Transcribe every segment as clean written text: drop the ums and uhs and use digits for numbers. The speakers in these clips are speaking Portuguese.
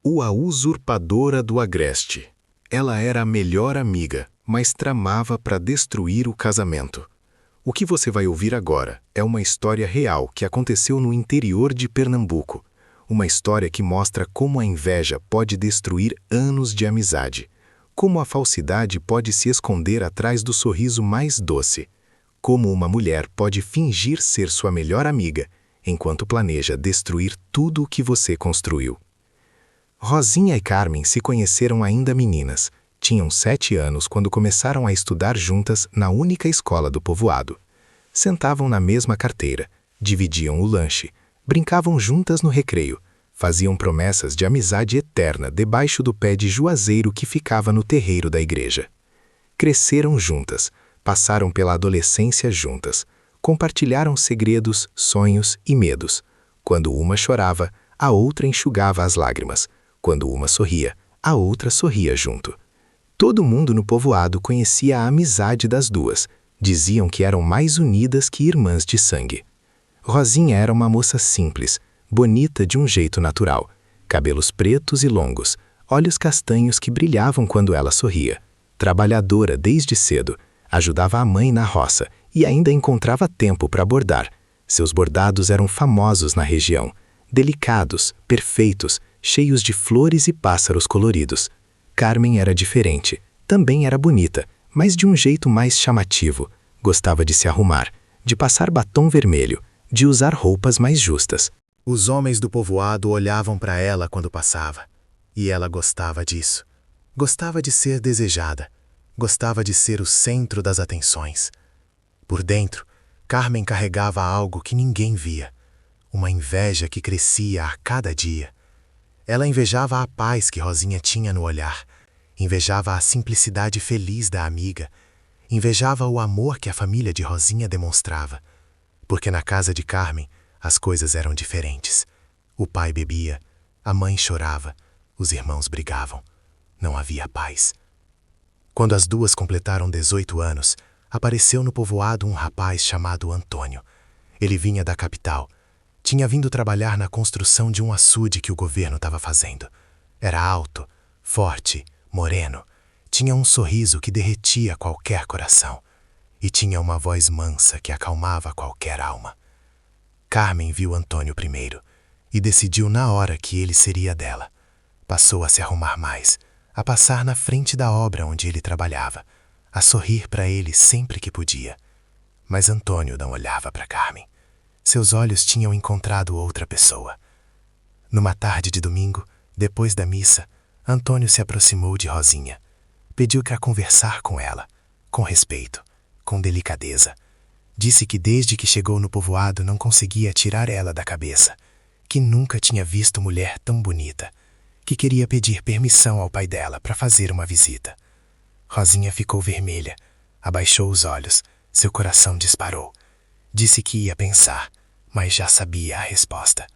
A usurpadora do Agreste. Ela era a melhor amiga, mas tramava para destruir o casamento. O que você vai ouvir agora é uma história real que aconteceu no interior de Pernambuco. Uma história que mostra como a inveja pode destruir anos de amizade. Como a falsidade pode se esconder atrás do sorriso mais doce. Como uma mulher pode fingir ser sua melhor amiga, enquanto planeja destruir tudo o que você construiu. Rosinha e Carmen se conheceram ainda meninas. Tinham 7 anos quando começaram a estudar juntas na única escola do povoado. Sentavam na mesma carteira, dividiam o lanche, brincavam juntas no recreio, faziam promessas de amizade eterna debaixo do pé de juazeiro que ficava no terreiro da igreja. Cresceram juntas, passaram pela adolescência juntas, compartilharam segredos, sonhos e medos. Quando uma chorava, a outra enxugava as lágrimas. Quando uma sorria, a outra sorria junto. Todo mundo no povoado conhecia a amizade das duas. Diziam que eram mais unidas que irmãs de sangue. Rosinha era uma moça simples, bonita de um jeito natural. Cabelos pretos e longos, olhos castanhos que brilhavam quando ela sorria. Trabalhadora desde cedo, ajudava a mãe na roça e ainda encontrava tempo para bordar. Seus bordados eram famosos na região. Delicados, perfeitos, cheios de flores e pássaros coloridos. Carmen era diferente. Também era bonita, mas de um jeito mais chamativo. Gostava de se arrumar, de passar batom vermelho, de usar roupas mais justas. Os homens do povoado olhavam para ela quando passava. E ela gostava disso. Gostava de ser desejada. Gostava de ser o centro das atenções. Por dentro, Carmen carregava algo que ninguém via. Uma inveja que crescia a cada dia. Ela invejava a paz que Rosinha tinha no olhar, invejava a simplicidade feliz da amiga, invejava o amor que a família de Rosinha demonstrava. Porque na casa de Carmen, as coisas eram diferentes. O pai bebia, a mãe chorava, os irmãos brigavam. Não havia paz. Quando as duas completaram 18 anos, apareceu no povoado um rapaz chamado Antônio. Ele vinha da capital. Tinha vindo trabalhar na construção de um açude que o governo estava fazendo. Era alto, forte, moreno. Tinha um sorriso que derretia qualquer coração. E tinha uma voz mansa que acalmava qualquer alma. Carmen viu Antônio primeiro e decidiu na hora que ele seria dela. Passou a se arrumar mais, a passar na frente da obra onde ele trabalhava, a sorrir para ele sempre que podia. Mas Antônio não olhava para Carmen. Seus olhos tinham encontrado outra pessoa. Numa tarde de domingo, depois da missa, Antônio se aproximou de Rosinha. Pediu para conversar com ela, com respeito, com delicadeza. Disse que desde que chegou no povoado não conseguia tirar ela da cabeça, que nunca tinha visto mulher tão bonita, que queria pedir permissão ao pai dela para fazer uma visita. Rosinha ficou vermelha, abaixou os olhos, seu coração disparou. Disse que ia pensar, mas já sabia a resposta,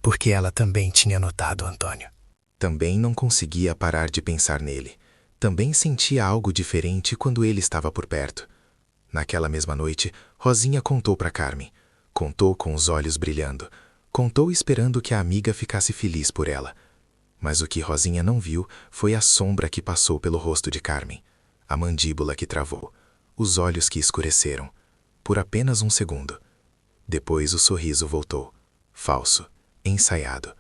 porque ela também tinha notado Antônio. Também não conseguia parar de pensar nele. Também sentia algo diferente quando ele estava por perto. Naquela mesma noite, Rosinha contou para Carmen. Contou com os olhos brilhando. Contou esperando que a amiga ficasse feliz por ela. Mas o que Rosinha não viu foi a sombra que passou pelo rosto de Carmen, a mandíbula que travou, os olhos que escureceram, por apenas um segundo. Depois o sorriso voltou, falso, ensaiado.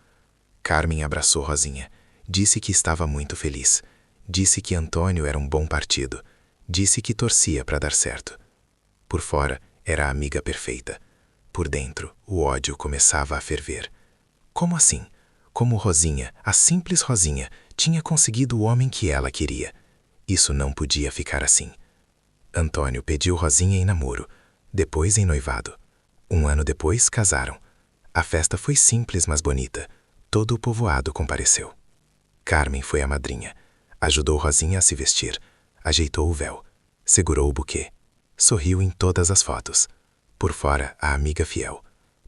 Carmen abraçou Rosinha, disse que estava muito feliz, disse que Antônio era um bom partido, disse que torcia para dar certo. Por fora, era a amiga perfeita. Por dentro, o ódio começava a ferver. Como assim? Como Rosinha, a simples Rosinha, tinha conseguido o homem que ela queria. Isso não podia ficar assim. Antônio pediu Rosinha em namoro, depois em noivado. 1 ano depois, casaram. A festa foi simples, mas bonita. Todo o povoado compareceu. Carmen foi a madrinha. Ajudou Rosinha a se vestir. Ajeitou o véu. Segurou o buquê. Sorriu em todas as fotos. Por fora, a amiga fiel.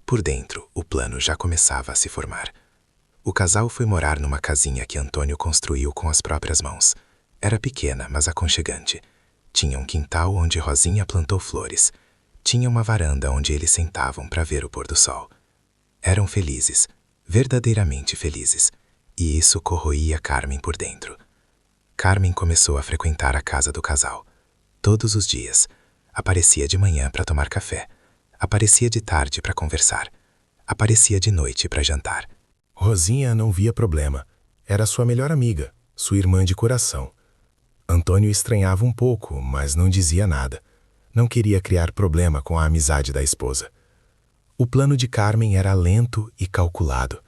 Por dentro, o plano já começava a se formar. O casal foi morar numa casinha que Antônio construiu com as próprias mãos. Era pequena, mas aconchegante. Tinha um quintal onde Rosinha plantou flores. Tinha uma varanda onde eles sentavam para ver o pôr do sol. Eram felizes, verdadeiramente felizes. e isso corroía Carmen por dentro. Carmen começou a frequentar a casa do casal. Todos os dias. Aparecia de manhã para tomar café. Aparecia de tarde para conversar. Aparecia de noite para jantar. Rosinha não via problema. Era sua melhor amiga, sua irmã de coração. Antônio estranhava um pouco, mas não dizia nada. Não queria criar problema com a amizade da esposa. O plano de Carmen era lento e calculado.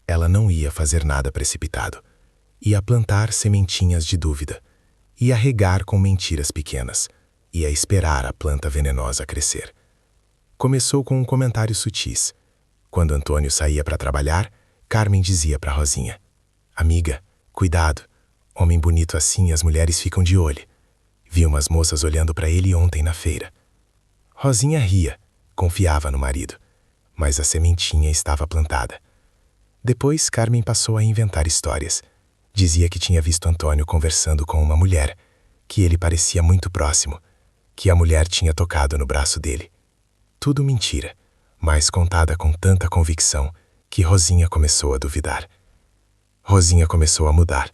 Ela não ia fazer nada precipitado. Ia plantar sementinhas de dúvida. Ia regar com mentiras pequenas. Ia esperar a planta venenosa crescer. Começou com um comentário sutis. Quando Antônio saía para trabalhar, Carmen dizia para Rosinha: "Amiga, cuidado. Homem bonito assim as mulheres ficam de olho. Vi umas moças olhando para ele ontem na feira." Rosinha ria, confiava no marido. Mas a sementinha estava plantada. Depois, Carmen passou a inventar histórias. Dizia que tinha visto Antônio conversando com uma mulher, que ele parecia muito próximo, que a mulher tinha tocado no braço dele. Tudo mentira, mas contada com tanta convicção que Rosinha começou a duvidar. Rosinha começou a mudar.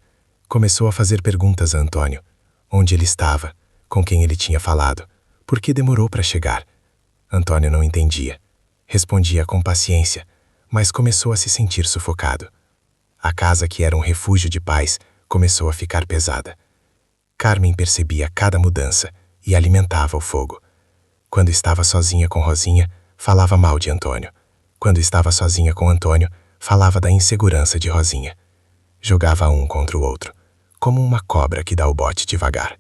Começou a fazer perguntas a Antônio. Onde ele estava, com quem ele tinha falado, por que demorou para chegar. Antônio não entendia. Respondia com paciência, mas começou a se sentir sufocado. A casa, que era um refúgio de paz, começou a ficar pesada. Carmen percebia cada mudança e alimentava o fogo. Quando estava sozinha com Rosinha, falava mal de Antônio. Quando estava sozinha com Antônio, falava da insegurança de Rosinha. Jogava um contra o outro, como uma cobra que dá o bote devagar.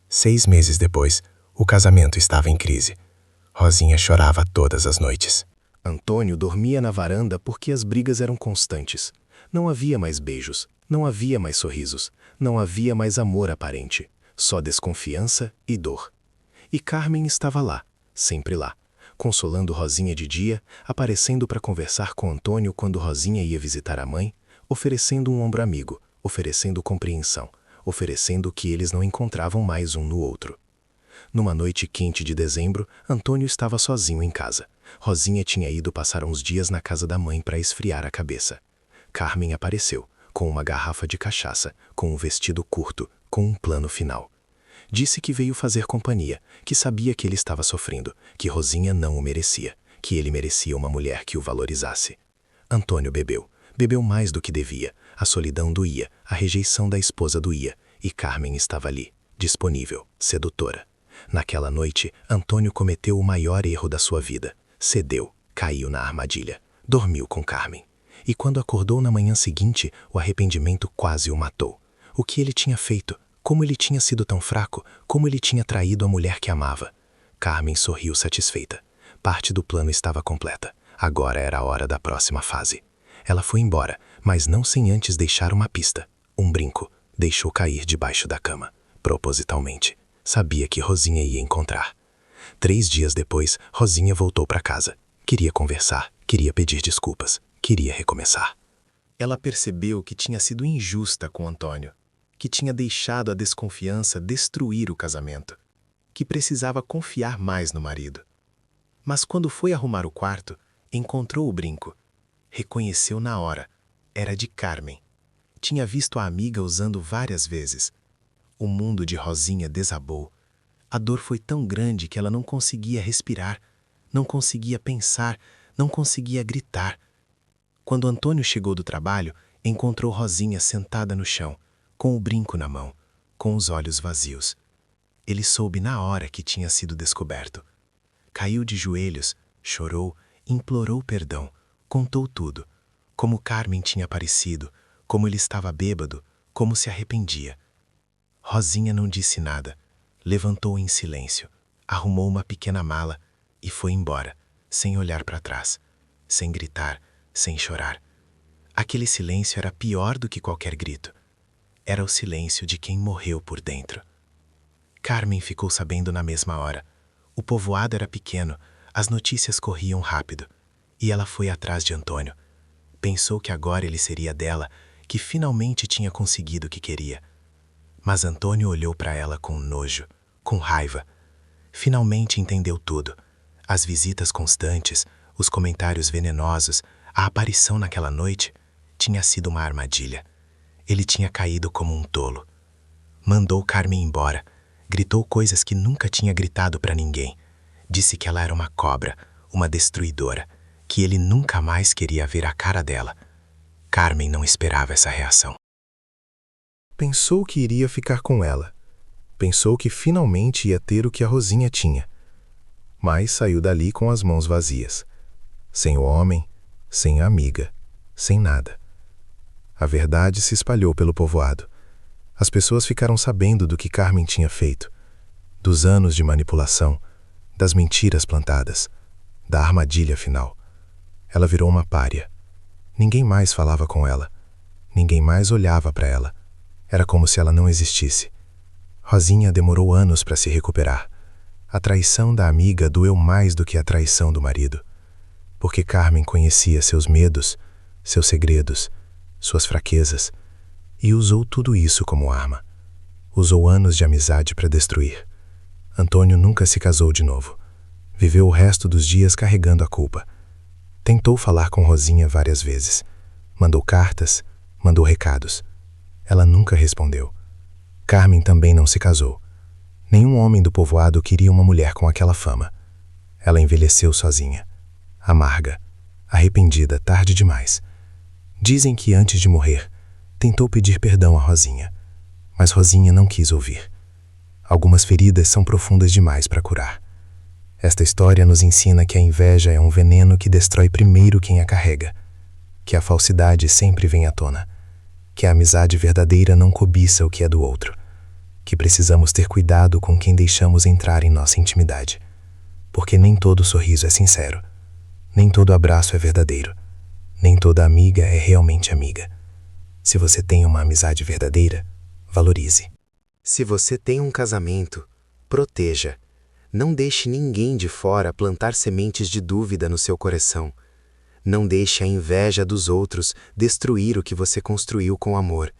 6 meses depois, o casamento estava em crise. Rosinha chorava todas as noites. Antônio dormia na varanda porque as brigas eram constantes. Não havia mais beijos, não havia mais sorrisos, não havia mais amor aparente, só desconfiança e dor. E Carmen estava lá, sempre lá, consolando Rosinha de dia, aparecendo para conversar com Antônio quando Rosinha ia visitar a mãe, oferecendo um ombro amigo, oferecendo compreensão, oferecendo o que eles não encontravam mais um no outro. Numa noite quente de dezembro, Antônio estava sozinho em casa. Rosinha tinha ido passar uns dias na casa da mãe para esfriar a cabeça. Carmen apareceu, com uma garrafa de cachaça, com um vestido curto, com um plano final. Disse que veio fazer companhia, que sabia que ele estava sofrendo, que Rosinha não o merecia, que ele merecia uma mulher que o valorizasse. Antônio bebeu. Bebeu mais do que devia. A solidão doía, a rejeição da esposa doía, e Carmen estava ali, disponível, sedutora. Naquela noite, Antônio cometeu o maior erro da sua vida. Cedeu, caiu na armadilha, dormiu com Carmen. E quando acordou na manhã seguinte, o arrependimento quase o matou. O que ele tinha feito? Como ele tinha sido tão fraco? Como ele tinha traído a mulher que amava? Carmen sorriu satisfeita. Parte do plano estava completa. Agora era a hora da próxima fase. Ela foi embora, mas não sem antes deixar uma pista. Um brinco. Deixou cair debaixo da cama. Propositalmente. Sabia que Rosinha ia encontrar. 3 dias depois, Rosinha voltou para casa. Queria conversar, queria pedir desculpas, queria recomeçar. Ela percebeu que tinha sido injusta com Antônio, que tinha deixado a desconfiança destruir o casamento, que precisava confiar mais no marido. Mas quando foi arrumar o quarto, encontrou o brinco. Reconheceu na hora. Era de Carmen. Tinha visto a amiga usando várias vezes. O mundo de Rosinha desabou. A dor foi tão grande que ela não conseguia respirar, não conseguia pensar, não conseguia gritar. Quando Antônio chegou do trabalho, encontrou Rosinha sentada no chão, com o brinco na mão, com os olhos vazios. Ele soube na hora que tinha sido descoberto. Caiu de joelhos, chorou, implorou perdão, contou tudo. Como Carmen tinha aparecido, como ele estava bêbado, como se arrependia. Rosinha não disse nada. Levantou em silêncio, arrumou uma pequena mala e foi embora, sem olhar para trás, sem gritar, sem chorar. Aquele silêncio era pior do que qualquer grito. Era o silêncio de quem morreu por dentro. Carmen ficou sabendo na mesma hora. O povoado era pequeno, as notícias corriam rápido, e ela foi atrás de Antônio. Pensou que agora ele seria dela, que finalmente tinha conseguido o que queria. Mas Antônio olhou para ela com nojo, com raiva. Finalmente entendeu tudo. As visitas constantes, os comentários venenosos, a aparição naquela noite. tinha sido uma armadilha. Ele tinha caído como um tolo. Mandou Carmen embora, gritou coisas que nunca tinha gritado para ninguém. Disse que ela era uma cobra, uma destruidora, que ele nunca mais queria ver a cara dela. Carmen não esperava essa reação. Pensou que iria ficar com ela. Pensou que finalmente ia ter o que a Rosinha tinha. Mas saiu dali com as mãos vazias. Sem o homem, sem a amiga, sem nada. A verdade se espalhou pelo povoado. As pessoas ficaram sabendo do que Carmen tinha feito, dos anos de manipulação, das mentiras plantadas, da armadilha final. Ela virou uma pária. Ninguém mais falava com ela. Ninguém mais olhava para ela. Era como se ela não existisse. Rosinha demorou anos para se recuperar. A traição da amiga doeu mais do que a traição do marido. Porque Carmen conhecia seus medos, seus segredos, suas fraquezas, e usou tudo isso como arma. Usou anos de amizade para destruir. Antônio nunca se casou de novo. Viveu o resto dos dias carregando a culpa. Tentou falar com Rosinha várias vezes. Mandou cartas, mandou recados. Ela nunca respondeu. Carmen também não se casou. Nenhum homem do povoado queria uma mulher com aquela fama. Ela envelheceu sozinha, amarga, arrependida tarde demais. Dizem que antes de morrer, tentou pedir perdão a Rosinha, mas Rosinha não quis ouvir. Algumas feridas são profundas demais para curar. Esta história nos ensina que a inveja é um veneno que destrói primeiro quem a carrega, que a falsidade sempre vem à tona, que a amizade verdadeira não cobiça o que é do outro, que precisamos ter cuidado com quem deixamos entrar em nossa intimidade, porque nem todo sorriso é sincero, nem todo abraço é verdadeiro, nem toda amiga é realmente amiga. Se você tem uma amizade verdadeira, valorize. Se você tem um casamento, proteja. Não deixe ninguém de fora plantar sementes de dúvida no seu coração. Não deixe a inveja dos outros destruir o que você construiu com amor.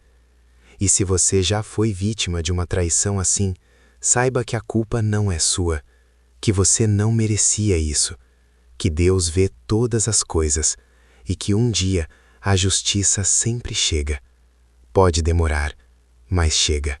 E se você já foi vítima de uma traição assim, saiba que a culpa não é sua, que você não merecia isso, que Deus vê todas as coisas e que um dia a justiça sempre chega. Pode demorar, mas chega.